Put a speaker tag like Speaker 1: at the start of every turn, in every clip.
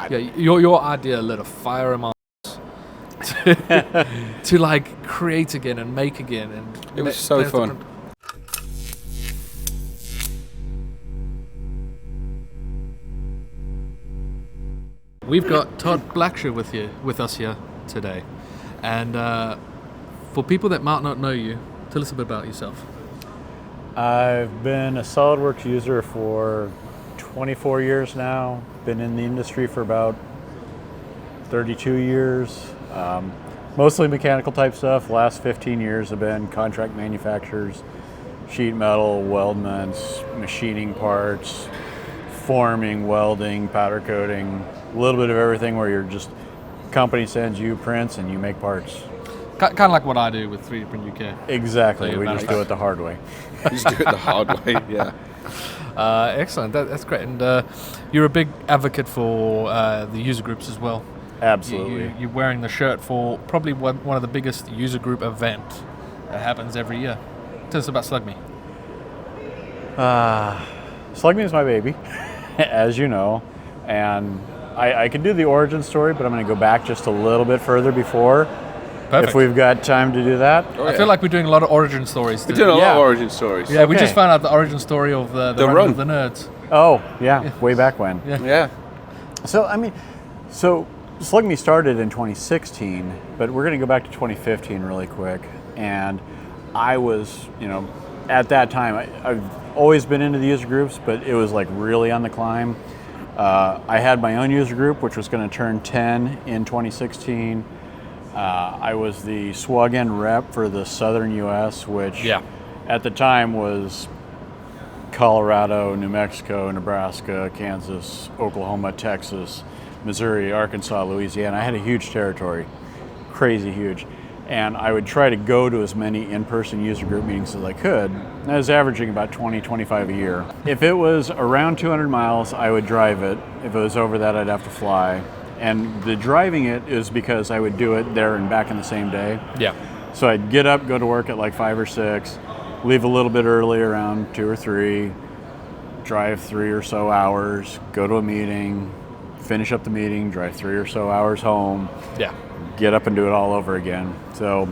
Speaker 1: God.
Speaker 2: Yeah, your idea lit a fire in my to like create again and make again, and
Speaker 1: It was so fun.
Speaker 2: We've got Todd Blacksher with us here today, and for people that might not know you, tell us a bit about yourself.
Speaker 3: I've been a SolidWorks user for 24 years now. Been in the industry for about 32 years. Mostly mechanical type stuff. Last 15 years have been contract manufacturers, sheet metal, weldments, machining parts, forming, welding, powder coating, a little bit of everything where you're just, company sends you prints and you make parts.
Speaker 2: Kind of like what I do with 3D Print UK.
Speaker 3: Exactly,
Speaker 2: So
Speaker 3: we just do it the hard way.
Speaker 1: Just do it the hard way, yeah.
Speaker 2: Excellent, that's great. And you're a big advocate for the user groups as well.
Speaker 3: Absolutely.
Speaker 2: You're wearing the shirt for probably one of the biggest user group events that happens every year. Tell us about Slug Me.
Speaker 3: Slug Me is my baby, as you know, and I could do the origin story, but I'm going to go back just a little bit further before.
Speaker 2: Perfect.
Speaker 3: If we've got time to do that.
Speaker 1: Oh,
Speaker 2: I feel like we're doing a lot of origin stories.
Speaker 1: We're doing a lot of origin stories.
Speaker 2: Yeah, we
Speaker 3: Okay.
Speaker 2: just found out the origin story of the run of the nerds.
Speaker 3: Oh, yeah, way back when.
Speaker 1: Yeah.
Speaker 3: So Slug Me started in 2016, but we're going to go back to 2015 really quick. And I was, at that time, I've always been into the user groups, but it was like really on the climb. I had my own user group, which was going to turn 10 in 2016. I was the SWAGN rep for the southern U.S., which at the time was Colorado, New Mexico, Nebraska, Kansas, Oklahoma, Texas, Missouri, Arkansas, Louisiana. I had a huge territory, crazy huge. And I would try to go to as many in-person user group meetings as I could. I was averaging about 20, 25 a year. If it was around 200 miles, I would drive it. If it was over that, I'd have to fly. And the driving it is because I would do it there and back in the same day.
Speaker 2: Yeah.
Speaker 3: So I'd get up, go to work at like 5 or 6, leave a little bit early around 2 or 3, drive 3 or so hours, go to a meeting, finish up the meeting, drive 3 or so hours home.
Speaker 2: Yeah.
Speaker 3: Get up and do it all over again. So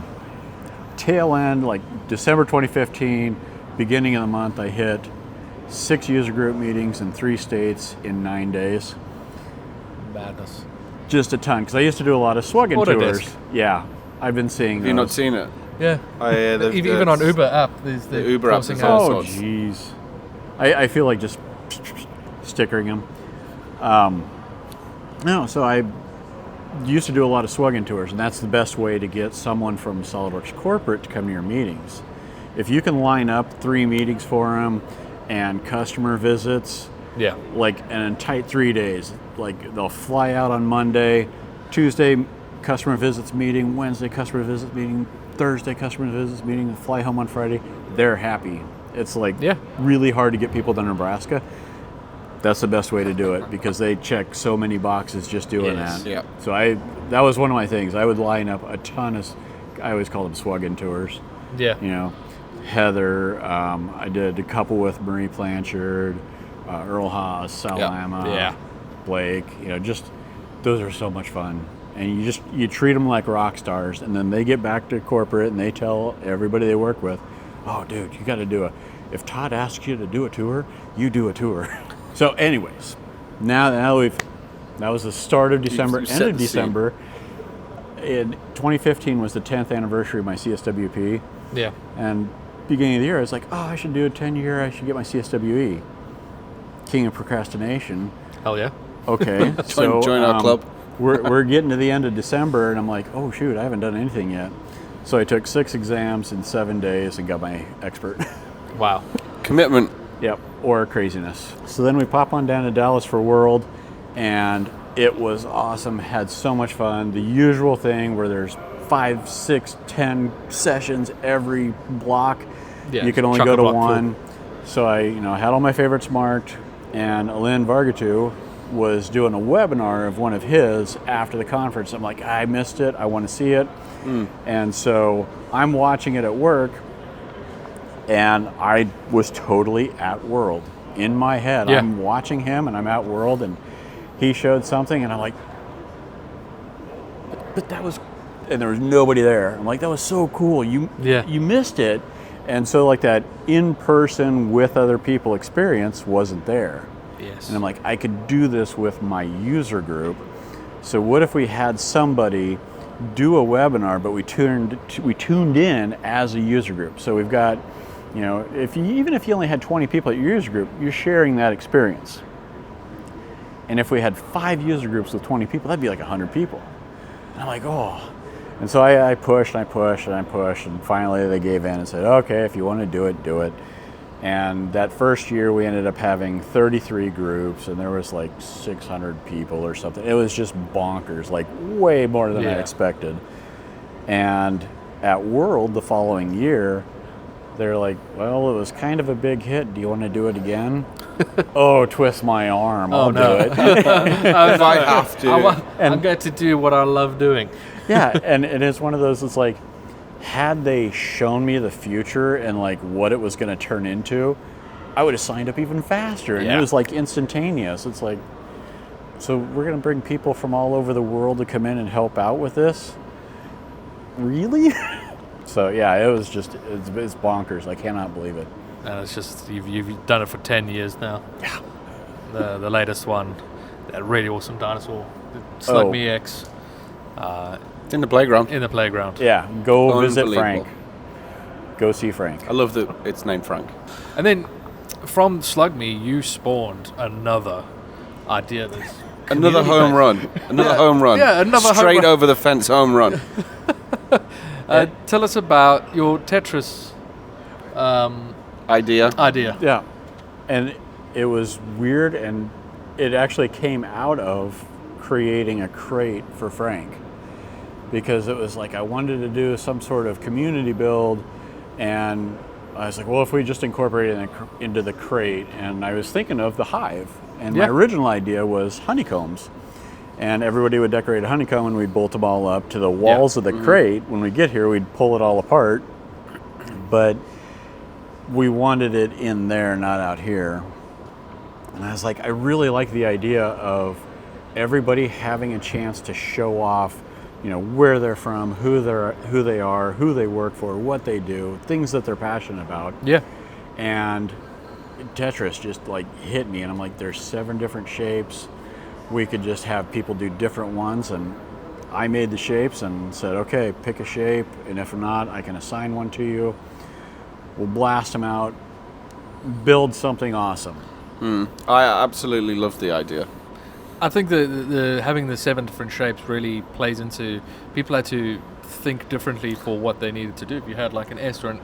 Speaker 3: tail end, like December 2015, beginning of the month, I hit 6 user group meetings in 3 states in 9 days.
Speaker 2: Madness.
Speaker 3: Just a ton, because I used to do a lot of SWAGN tours.
Speaker 2: Autodesk.
Speaker 3: Yeah, I've been seeing
Speaker 1: Have you
Speaker 3: those.
Speaker 1: not seen it?
Speaker 2: Yeah. Even on Uber app, there's
Speaker 1: the Uber app
Speaker 2: crossing
Speaker 1: is
Speaker 2: out.
Speaker 1: also-
Speaker 3: Oh, jeez. I feel like just stickering them. No, so I used to do a lot of SWAGN tours, and that's the best way to get someone from SolidWorks corporate to come to your meetings. If you can line up 3 meetings for them and customer visits,
Speaker 2: Yeah.
Speaker 3: like in tight 3 days, like they'll fly out on Monday, Tuesday customer visits meeting, Wednesday customer visits meeting, Thursday customer visits meeting, and fly home on Friday, they're happy. It's like really hard to get people to Nebraska. That's the best way to do it because they check so many boxes just doing that.
Speaker 1: Yeah.
Speaker 3: So that was one of my things. I would line up a ton of, I always call them SWAGN tours.
Speaker 2: Yeah.
Speaker 3: Heather, I did a couple with Marie Blanchard, Earl Haas, Sal Lama, Blake. Just those are so much fun, and you treat them like rock stars, and then they get back to corporate and they tell everybody they work with, "Oh, dude, you got to do if Todd asks you to do a tour, you do a tour." So, anyways, now that was the start of December,
Speaker 1: You've
Speaker 3: end
Speaker 1: set
Speaker 3: of
Speaker 1: the scene.
Speaker 3: December. In 2015 was the 10th anniversary of my CSWP.
Speaker 2: Yeah.
Speaker 3: And beginning of the year, I was like, I should do a 10-year, I should get my CSWE. King of procrastination.
Speaker 2: Hell yeah.
Speaker 3: Okay.
Speaker 1: Join our club.
Speaker 3: we're getting to the end of December, and I'm like, oh, shoot, I haven't done anything yet. So I took 6 exams in 7 days and got my expert.
Speaker 2: Wow.
Speaker 1: Commitment.
Speaker 3: Yep, or craziness. So then we pop on down to Dallas for World, and it was awesome. Had so much fun. The usual thing where there's 5, 6, 10 sessions every block.
Speaker 2: Yeah,
Speaker 3: You can only go to
Speaker 2: chock-a-block
Speaker 3: one. So I had all my favorites marked, and Alain Vargatu was doing a webinar of one of his after the conference. I'm like, I missed it. I want to see it. And so I'm watching it at work, and I was totally at World. In my head,
Speaker 2: Yeah.
Speaker 3: I'm watching him, and I'm at World, and he showed something, and I'm like, but that was, and there was nobody there. I'm like, that was so cool. You missed it. And so like that in-person with other people experience wasn't there.
Speaker 2: Yes.
Speaker 3: And I'm like, I could do this with my user group. So what if we had somebody do a webinar, but we tuned in as a user group? So we've got, even if you only had 20 people at your user group, you're sharing that experience. And if we had 5 user groups with 20 people, that'd be like 100 people. And I'm like, oh. And so I pushed and I pushed and I pushed, and finally they gave in and said, okay, if you want to do it, do it. And that first year we ended up having 33 groups, and there was like 600 people or something. It was just bonkers, like way more than I expected. And at World the following year, they're like, well, it was kind of a big hit. Do you want to do it again? Oh, twist my arm. I'll do it.
Speaker 1: If I have to.
Speaker 2: I'm going to do what I love doing.
Speaker 3: Yeah, and it's one of those, it's like, had they shown me the future and like what it was going to turn into, I would have signed up even faster. And it was like instantaneous. It's like, so we're going to bring people from all over the world to come in and help out with this? Really? So yeah, it was just, it's bonkers. I cannot believe it.
Speaker 2: And it's just, you've done it for 10 years now.
Speaker 3: Yeah.
Speaker 2: The latest one, that really awesome dinosaur, Slug Me X.
Speaker 1: In the playground.
Speaker 2: In the playground.
Speaker 3: Yeah, go visit Frank. Go see Frank.
Speaker 1: I love that it's named Frank.
Speaker 2: And then from Slug Me, you spawned another idea.
Speaker 1: Another home run. Another home run.
Speaker 2: Yeah, another
Speaker 1: straight
Speaker 2: home run.
Speaker 1: over the fence home run.
Speaker 2: Tell us about your Tetris
Speaker 1: Idea.
Speaker 3: Yeah, and it was weird, and it actually came out of creating a crate for Frank, because it was like I wanted to do some sort of community build, and I was like, well, if we just incorporate it into the crate, and I was thinking of the hive, and my original idea was honeycombs, and everybody would decorate a honeycomb, and we'd bolt them all up to the walls of the crate. When we get here, we'd pull it all apart, but we wanted it in there, not out here. And I was like, I really like the idea of everybody having a chance to show off, where they're from, who they are, who they work for, what they do, things that they're passionate about.
Speaker 2: Yeah.
Speaker 3: And Tetris just like hit me, and I'm like, there's 7 different shapes. We could just have people do different ones, and I made the shapes and said, okay, pick a shape, and if not, I can assign one to you. We'll blast them out, build something awesome.
Speaker 1: I absolutely love the idea.
Speaker 2: I think the having the 7 different shapes really plays into, people had to think differently for what they needed to do. If you had like an S or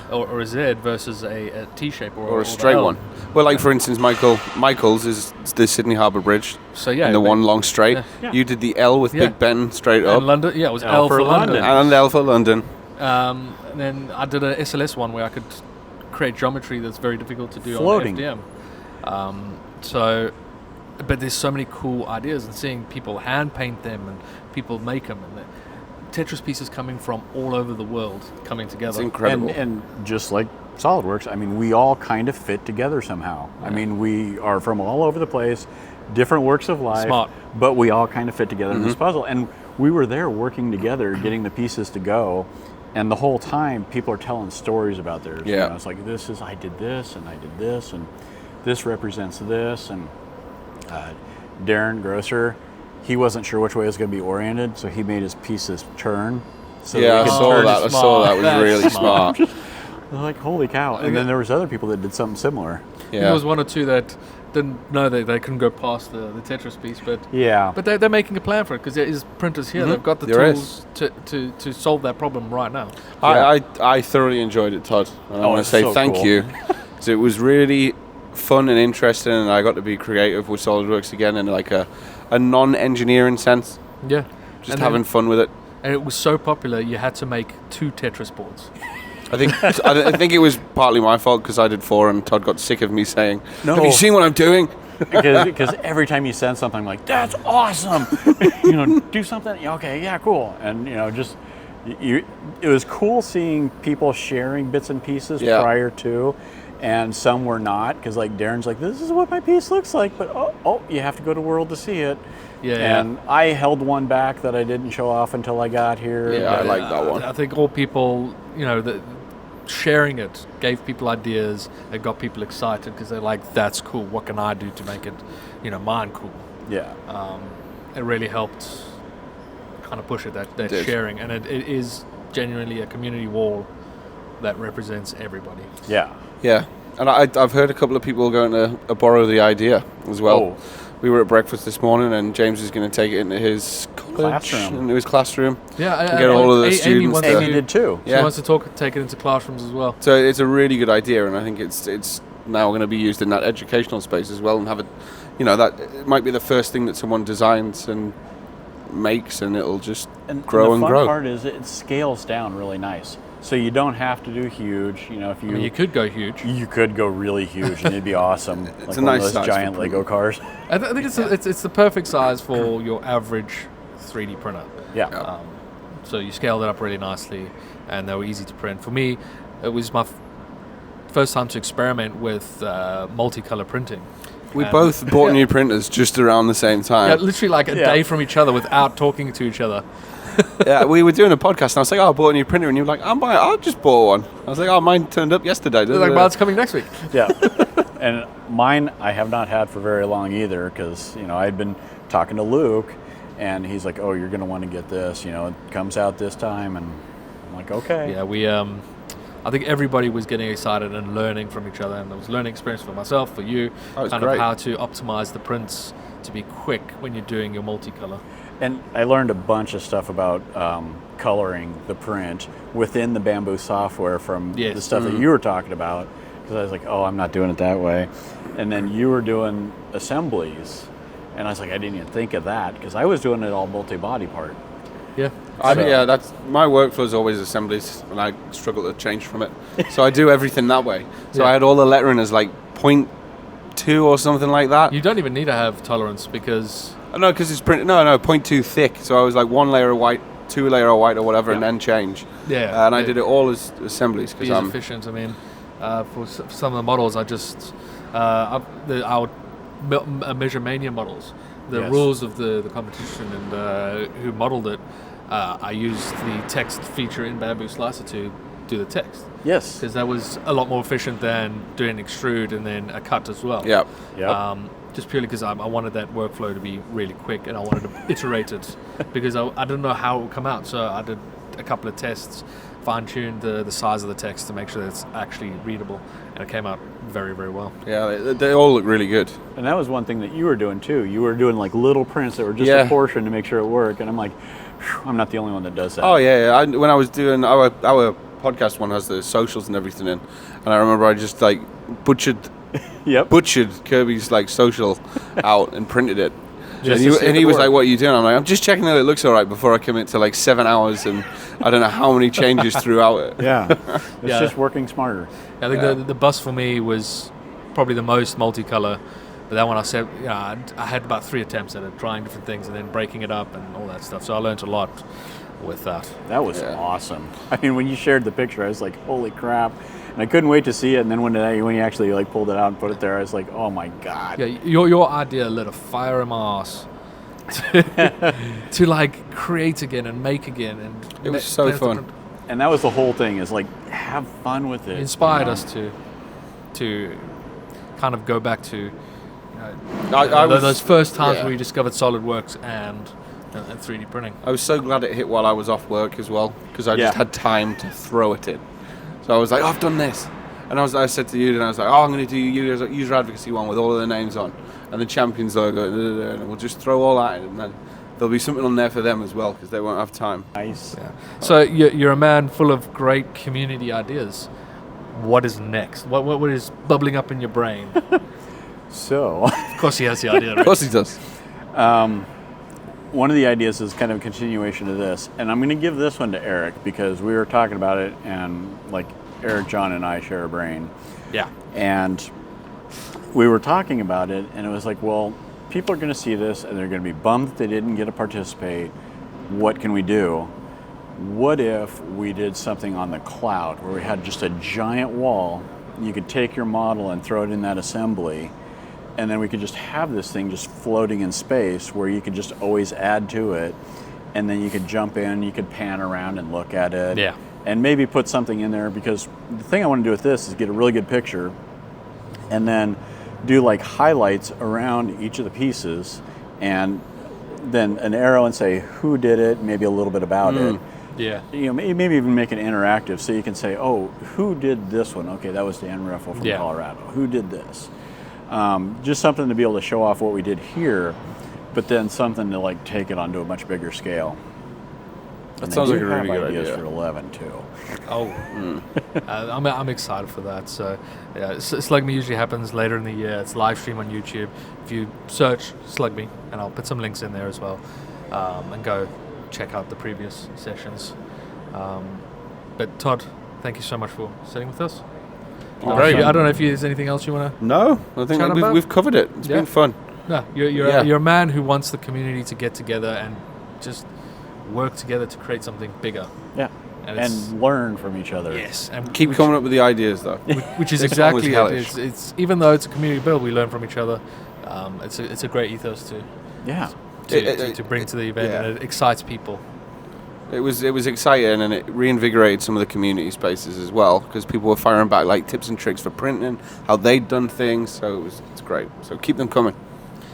Speaker 2: or a Z versus a T shape or
Speaker 1: a straight
Speaker 2: L.
Speaker 1: one. Well, like for instance, Michael's is the Sydney Harbour Bridge.
Speaker 2: So yeah,
Speaker 1: and the one long straight.
Speaker 3: Yeah.
Speaker 1: You did the L with Big Ben straight up.
Speaker 2: And London, it was L for London.
Speaker 1: And L for London.
Speaker 2: And then I did a SLS one where I could create geometry that's very difficult to do
Speaker 3: Floating.
Speaker 2: on FDM. But there's so many cool ideas, and seeing people hand paint them and people make them, and the Tetris pieces coming from all over the world coming together.
Speaker 1: It's incredible.
Speaker 3: And just like SolidWorks, I mean, we all kind of fit together somehow. Yeah. I mean, we are from all over the place, different works of life, but we all kind of fit together in this puzzle. And we were there working together, getting the pieces to go. And the whole time, people are telling stories about theirs.
Speaker 1: Yeah.
Speaker 3: It's like, I did this, and this represents this. And Darren Grosser, he wasn't sure which way it was going to be oriented, so he made his pieces turn. So
Speaker 1: I saw that. I saw that. It was really smart.
Speaker 3: Like, holy cow. And then there was other people that did something similar.
Speaker 2: Yeah. There was 1 or 2 that didn't know that they couldn't go past the Tetris piece, but they're making a plan for it, because there is printers here. They've got the tools to solve that problem right now.
Speaker 1: I thoroughly enjoyed it, Todd. And I want to say thank you. So it was really fun and interesting, and I got to be creative with SolidWorks again in like a non-engineering sense.
Speaker 2: Yeah.
Speaker 1: Just having fun with it.
Speaker 2: And it was so popular, you had to make 2 Tetris boards.
Speaker 1: I think it was partly my fault, because I did 4 and Todd got sick of me saying, have you seen what I'm doing?
Speaker 3: Because every time you send something, I'm like, that's awesome. Do something. Okay, yeah, cool. And it was cool seeing people sharing bits and pieces prior to, and some were not, because like Darren's like, this is what my piece looks like, but oh, you have to go to World to see it.
Speaker 2: Yeah.
Speaker 3: And I held one back that I didn't show off until I got here.
Speaker 1: Yeah, I like that one.
Speaker 2: I think all people, sharing it gave people ideas. It got people excited because they're like, that's cool. What can I do to make it, mine cool?
Speaker 3: Yeah.
Speaker 2: It really helped kind of push it, that sharing. And it is genuinely a community wall that represents everybody.
Speaker 3: Yeah.
Speaker 1: Yeah. And I've heard a couple of people going to borrow the idea as well. Oh. We were at breakfast this morning, and James is going to take it into his classroom.
Speaker 2: Yeah,
Speaker 1: and get all of the students.
Speaker 3: Amy did too.
Speaker 2: She wants to take it into classrooms as well.
Speaker 1: So it's a really good idea, and I think it's now going to be used in that educational space as well, and have it. That it might be the first thing that someone designs and makes, and it'll just grow and grow.
Speaker 3: The fun part is it scales down really nice. So you don't have to do huge, if you...
Speaker 2: you could go huge.
Speaker 3: You could go really huge, and it'd be awesome.
Speaker 1: It's
Speaker 3: like
Speaker 1: a nice
Speaker 3: one of those
Speaker 1: size
Speaker 3: giant Lego cars.
Speaker 2: I think it's the perfect size for your average 3D printer.
Speaker 3: Yeah.
Speaker 2: So you scaled it up really nicely, and they were easy to print. For me, it was my first time to experiment with multicolor printing.
Speaker 1: We both bought new printers just around the same time.
Speaker 2: Yeah, literally like a day from each other without talking to each other.
Speaker 1: Yeah, we were doing a podcast, and I was like, I bought a new printer, and you were like, I just bought one. I was like, mine turned up yesterday.
Speaker 2: Like, mine's coming next week.
Speaker 3: Yeah. And mine I have not had for very long either, because, I'd been talking to Luke, and he's like, oh, you're going to want to get this, it comes out this time, and I'm like, okay.
Speaker 2: Yeah, we, I think everybody was getting excited and learning from each other, and it was a learning experience for myself, for you,
Speaker 1: of
Speaker 2: how to optimize the prints to be quick when you're doing your multicolor.
Speaker 3: And I learned a bunch of stuff about coloring the print within the Bamboo software from the stuff that you were talking about, because I was like, oh, I'm not doing it that way. And then you were doing assemblies, and I was like, I didn't even think of that, because I was doing it all multi-body part.
Speaker 2: Yeah.
Speaker 1: That's my workflow is always assemblies, and I struggle to change from it. So I do everything that way. So I had all the lettering as like 0.2 or something like that.
Speaker 2: You don't even need to have tolerance, because...
Speaker 1: No, because it's printed. No, 0.2 thick. So I was like 1 layer of white, 2 layer of white, or whatever, and then change.
Speaker 2: Yeah.
Speaker 1: And I did it all as assemblies
Speaker 2: because I'm efficient. I mean, for some of the models, I just our Measure Mania models, the rules of the competition and who modeled it. I used the text feature in Bamboo Slicer to do the text.
Speaker 3: Yes.
Speaker 2: Because that was a lot more efficient than doing extrude and then a cut as well.
Speaker 1: Yeah.
Speaker 2: Just purely because I wanted that workflow to be really quick, and I wanted to iterate it because I didn't know how it would come out. So I did a couple of tests, fine-tuned the size of the text to make sure that it's actually readable, and it came out very, very well.
Speaker 1: Yeah, they all look really good. And
Speaker 3: that was one thing that you were doing too. You were doing like little prints that were just a portion to make sure it worked, and I'm like, I'm not the only one that does that.
Speaker 1: Oh yeah. When I was doing our podcast one has the socials and everything in, and I remember I just like butchered Kirby's like social out and printed it. And he was like, what are you doing? I'm like, I'm just checking that it looks all right before I commit to like 7 hours and I don't know how many changes throughout it.
Speaker 3: Yeah. It's just working smarter.
Speaker 2: I think the bus for me was probably the most multicolor. But that one I said, I had about 3 attempts at it, trying different things and then breaking it up and all that stuff. So I learned a lot with that.
Speaker 3: That was awesome. I mean, when you shared the picture, I was like, holy crap. And I couldn't wait to see it. And then when you actually like pulled it out and put it there, I was like, oh my God.
Speaker 2: Yeah, your idea lit a fire in my ass to like create again and make again. And
Speaker 1: it was so fun.
Speaker 3: And that was the whole thing, is like, have fun with it.
Speaker 2: It inspired us to kind of go back to those first times where we discovered SOLIDWORKS and 3D printing.
Speaker 1: I was so glad it hit while I was off work as well, because I just had time to throw it in. So I was like, I've done this. And I said to you, and I was like, I'm going to do user advocacy one with all of the names on, and the champions logo, and we'll just throw all that in, and then there'll be something on there for them as well, because they won't have time.
Speaker 3: Nice.
Speaker 2: Yeah. So you're a man full of great community ideas. What is next? What is bubbling up in your brain?
Speaker 3: So,
Speaker 2: of course he has the idea. Right?
Speaker 1: Of course he does.
Speaker 3: One of the ideas is kind of a continuation of this, and I'm going to give this one to Eric because we were talking about it, and like Eric, John, and I share a brain.
Speaker 2: Yeah.
Speaker 3: And we were talking about it, and it was like, well, people are going to see this, and they're going to be bummed that they didn't get to participate. What can we do? What if we did something on the cloud where we had just a giant wall you could take your model and throw it in that assembly, and then we could just have this thing just floating in space where you could just always add to it, and then you could jump in, you could pan around and look at it.
Speaker 2: Yeah.
Speaker 3: And maybe put something in there, because the thing I want to do with this is get a really good picture and then do like highlights around each of the pieces, and then an arrow and say who did it, maybe a little bit about it.
Speaker 2: Yeah.
Speaker 3: Maybe even make it interactive, so you can say, oh, who did this one? Okay, that was Dan Riffle from Colorado. Who did this? Just something to be able to show off what we did here, but then something to like take it onto a much bigger scale.
Speaker 1: That sounds like a really good
Speaker 3: ideas
Speaker 1: idea.
Speaker 3: for 11 too.
Speaker 2: Oh, I'm excited for that. So, yeah, Slug Me usually happens later in the year. It's live stream on YouTube. If you search Slug Me, and I'll put some links in there as well, and go check out the previous sessions. But Todd, thank you so much for sitting with us. I don't know if there's anything else you want to.
Speaker 1: No, I think we've covered it. It's been fun.
Speaker 2: No, you're a man who wants the community to get together and just work together to create something bigger.
Speaker 3: Yeah. And learn from each other.
Speaker 2: Yes, and
Speaker 1: keep coming up with the ideas, though.
Speaker 2: Which is exactly it. It's even though it's a community build, we learn from each other. It's a great ethos to bring to the event, and it excites people.
Speaker 1: It was exciting, and it reinvigorated some of the community spaces as well, because people were firing back like tips and tricks for printing, how they'd done things. So it's great. So keep them coming.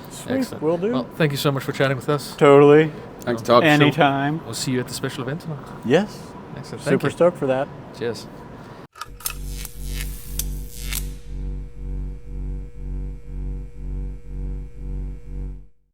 Speaker 3: Sweet.
Speaker 2: Excellent.
Speaker 3: Will do.
Speaker 2: Well, thank you so much for chatting with us.
Speaker 3: Totally.
Speaker 1: Thanks, Todd.
Speaker 3: Anytime.
Speaker 2: We'll see you at the special event tonight.
Speaker 3: Yes.
Speaker 2: Excellent.
Speaker 3: Super stoked for that.
Speaker 2: Cheers.